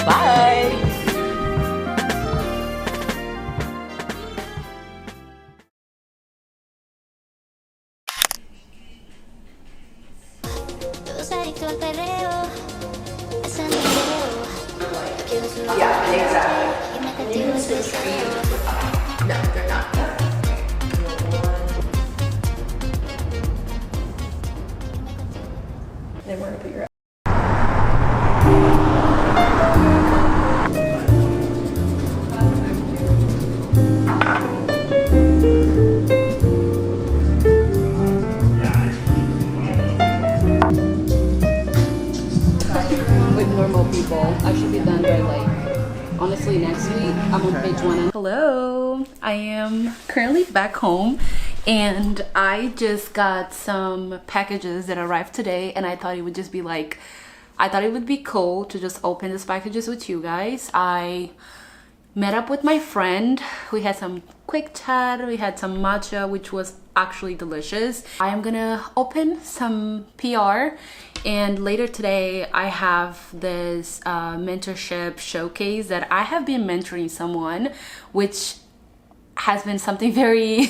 Bye! Yeah, exactly. No, they're not. Then we're gonna put your with normal people. I should be done by like honestly next week. I'm on page 1. Hello, I am currently back home and I just got some packages that arrived today, and I thought it would just be like, I thought it would be cool to just open these packages with you guys. I met up with my friend. We had some quick chat. We had some matcha, which was actually delicious. I am gonna open some PR, and later today I have this mentorship showcase that I have been mentoring someone, which has been something very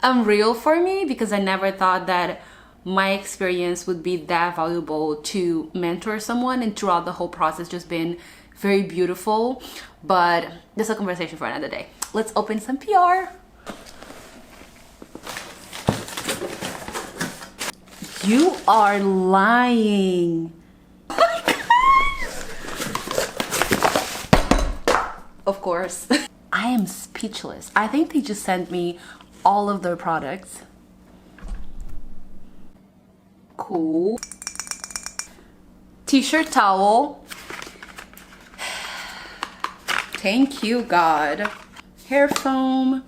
unreal for me because I never thought that my experience would be that valuable to mentor someone, and throughout the whole process just been very beautiful. But this is a conversation for another day. Let's open some PR. You are lying. Oh my gosh. Of course. I am speechless. I think they just sent me all of their products. Cool. T-shirt towel. Thank you, God. Hair foam.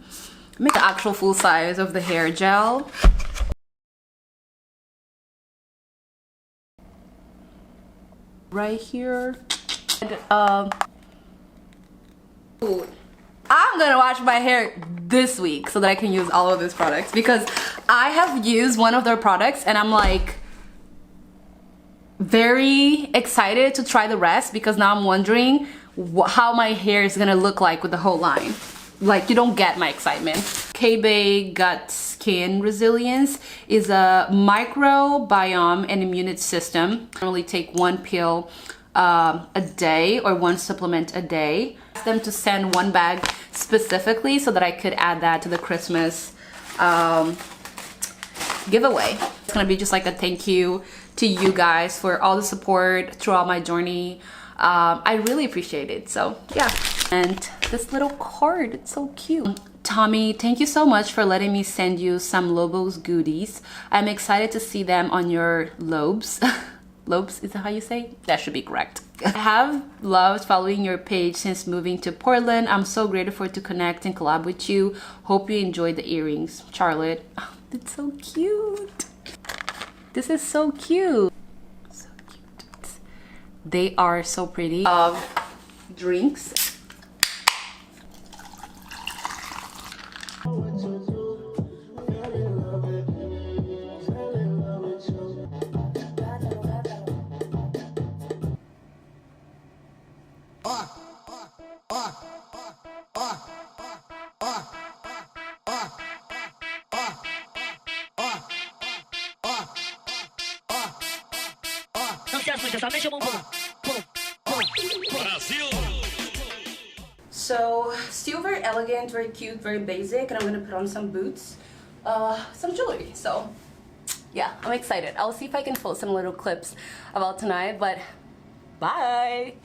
Make the actual full size of the hair gel. Right here. And, I'm gonna wash my hair this week so that I can use all of these products, because I have used one of their products and I'm like very excited to try the rest, because now I'm wondering how my hair is gonna look like with the whole line. Like, you don't get my excitement. K-Bay Gut Skin Resilience is a microbiome and immune system. I only take 1 pill a day, or 1 supplement a day. I asked them to send 1 bag specifically so that I could add that to the Christmas giveaway. It's gonna be just like a thank you to you guys for all the support throughout my journey. I really appreciate it. So yeah. And this little card, it's so cute. Tommy, thank you so much for letting me send you some Lobos goodies. I'm excited to see them on your lobes. Lobes, is that how you say? That should be correct. I have loved following your page since moving to Portland. I'm so grateful to connect and collab with you. Hope you enjoyed the earrings. Charlotte. Oh, that's so cute. This is so cute. So cute. They are so pretty. Drinks. So still very elegant, very cute, very basic, and I'm gonna put on some boots, some jewelry. So yeah, I'm excited. I'll see if I can pull some little clips about tonight, but bye.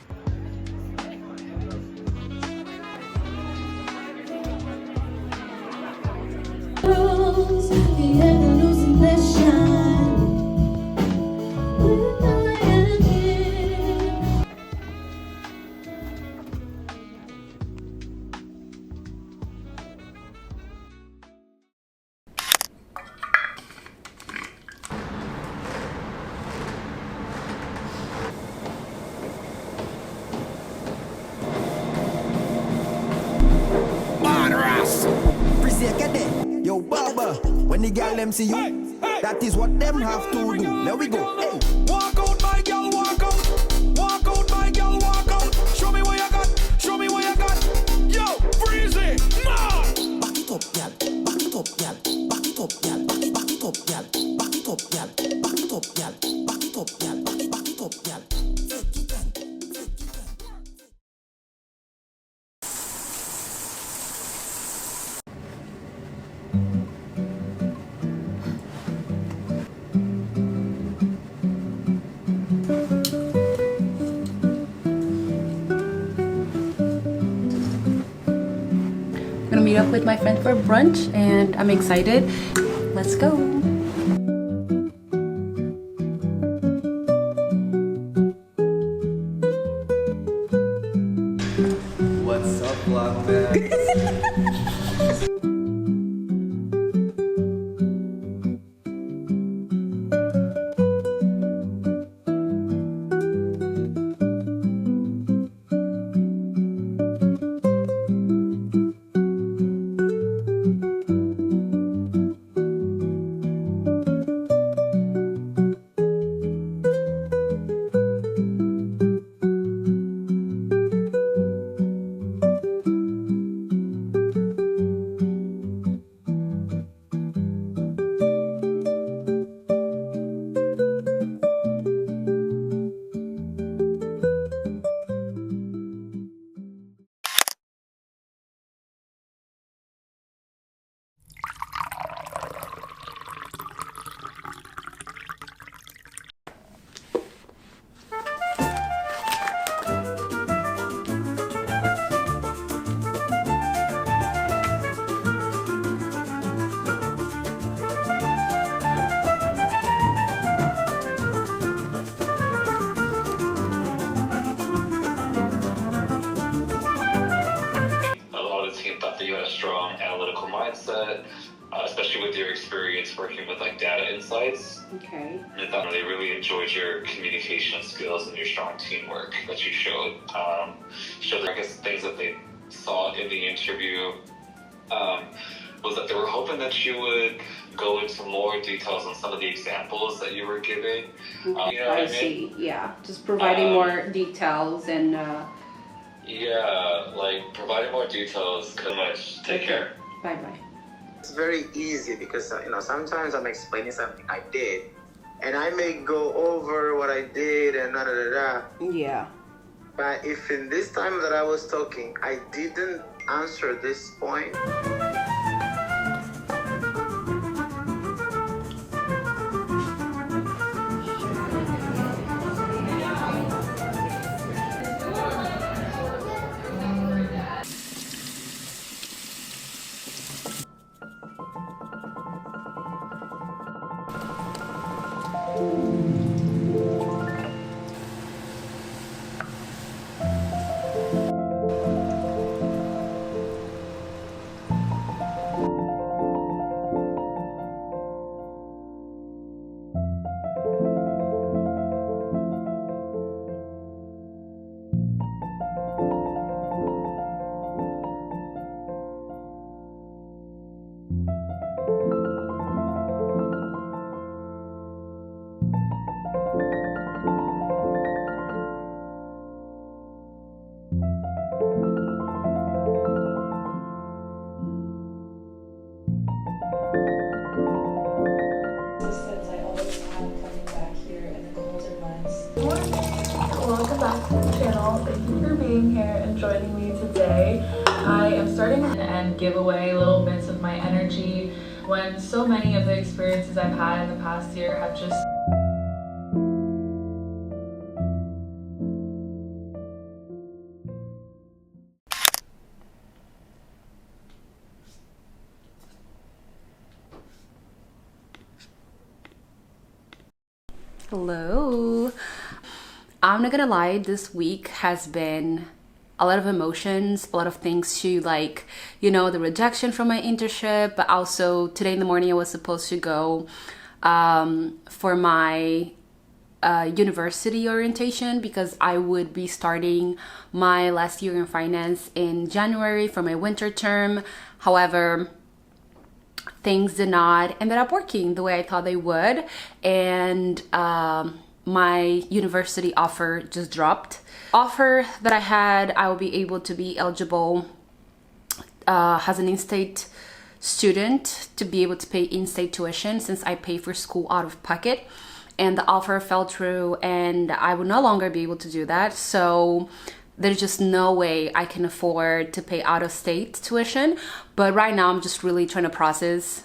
Yo, Baba, when the girl them see you, that is what them have to do. There we go. Hey. Walk out, my girl, walk out. Walk out, my girl, walk out. Show me where meet up with my friend for brunch and I'm excited. Let's go. What's up, vlogmas? You had a strong analytical mindset, especially with your experience working with like data insights. Okay. And I thought they really enjoyed your communication skills and your strong teamwork that you showed. I guess things that they saw in the interview was that they were hoping that you would go into more details on some of the examples that you were giving. You know what I mean? See. Yeah, just providing more details and. Yeah, like providing more details. So much. Take care. Bye bye. It's very easy because sometimes I'm explaining something I did, and I may go over what I did and da da da da. Yeah. But if in this time that I was talking, I didn't answer this point. Welcome back to the channel. Thank you for being here and joining me today. I am starting and give away little bits of my energy when so many of the experiences I've had in the past year have just Hello. I'm not gonna lie, this week has been a lot of emotions, a lot of things to like, the rejection from my internship, but also today in the morning I was supposed to go for my university orientation because I would be starting my last year in finance in January for my winter term. However, things did not ended up working the way I thought they would, and my university offer just dropped. Offer that I had, I will be able to be eligible as an in-state student to be able to pay in-state tuition since I pay for school out of pocket, and the offer fell through and I would no longer be able to do that. So there's just no way I can afford to pay out-of-state tuition. But right now I'm just really trying to process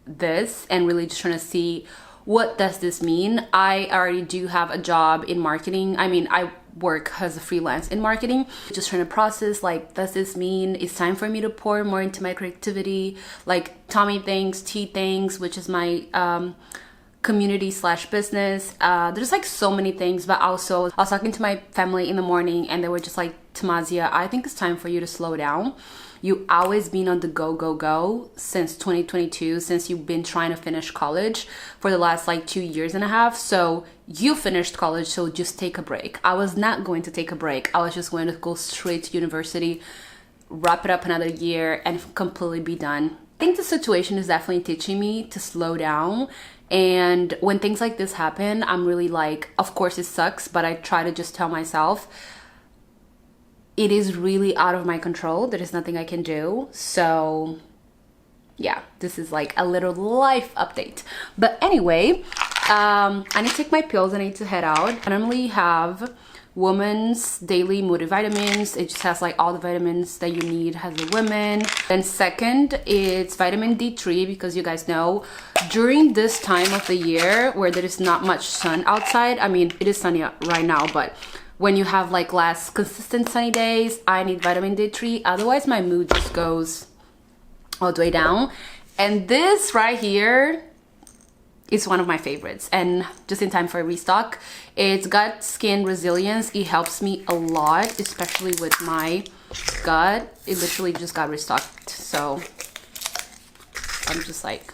this and really just trying to see what does this mean? I already do have a job in marketing. I mean, I work as a freelance in marketing. Just trying to process, like, does this mean it's time for me to pour more into my creativity? Like Tommy Things, Tea Things, which is my community slash business. There's like so many things, but also I was talking to my family in the morning and they were just like, Tamazia, I think it's time for you to slow down. You always been on the go since 2022, since you've been trying to finish college for the last like 2.5 years. So you finished college, so just take a break. I was not going to take a break. I was just going to go straight to university, wrap it up another year and completely be done. I think the situation is definitely teaching me to slow down. And when things like this happen, I'm really like, of course it sucks, but I try to just tell myself, it is really out of my control. There is nothing I can do. So yeah, this is like a little life update. But anyway, I need to take my pills. I need to head out. I normally have Woman's Daily Multivitamins. It just has like all the vitamins that you need as a woman. Then second, it's vitamin D3, because you guys know during this time of the year where there is not much sun outside, I mean, it is sunny right now, but when you have like less consistent sunny days, I need vitamin D3. Otherwise, my mood just goes all the way down. And this right here is one of my favorites, and just in time for a restock. It's gut skin resilience. It helps me a lot, especially with my gut. It literally just got restocked, so I'm just like